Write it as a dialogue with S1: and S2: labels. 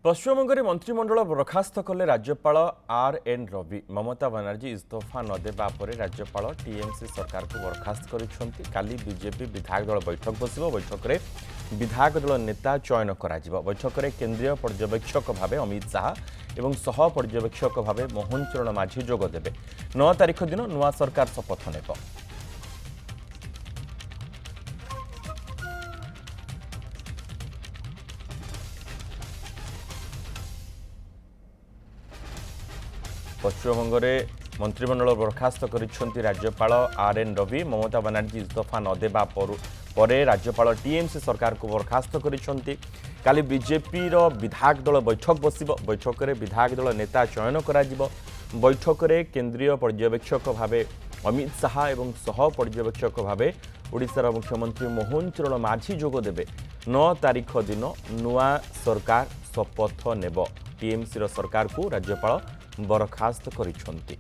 S1: पश्चिमबंग मंत्रिमंडल बरखास्त कले राज्यपाल आर.एन. रवि। ममता बनर्जी इस्तीफा न देबा परे राज्यपाल टीएमसी सरकार को बरखास्त करिसेंती। काली बीजेपी विधायक दल बैठक बसिबो। बैठक में विधायक दल नेता चयन करा जिवो। बैठक में केंद्रीय पर्यवेक्षक भाव अमित शाह एवं सह पर्यवेक्षक भाव मोहन चरण माझी जोग देबे। 9 तारिख दिन नुआ सरकार शपथ नेब। पश्चिमबंग मंत्रिमंडल बरखास्त करिसेंती राज्यपाल आर.एन. रवि। ममता बनर्जी इस्तीफा न देबा परे राज्यपाल टीएमसी सरकार को बरखास्त करिसेंती। काली बीजेपी विधायक दल बैठक बसिबो। बैठक में विधायक दल नेता चयन करा जिवो। बैठक में केंद्रीय पर्यवेक्षक भाव अमित शाह एवं सह पर्यवेक्षक भाव ओडिशार मुख्यमंत्री मोहन चरण माझी जोग देबे। 9 तारिख दिन नुआ सरकार शपथ नेब। टीएमसी सरकार को राज्यपाल बरखास्त करिसेंती।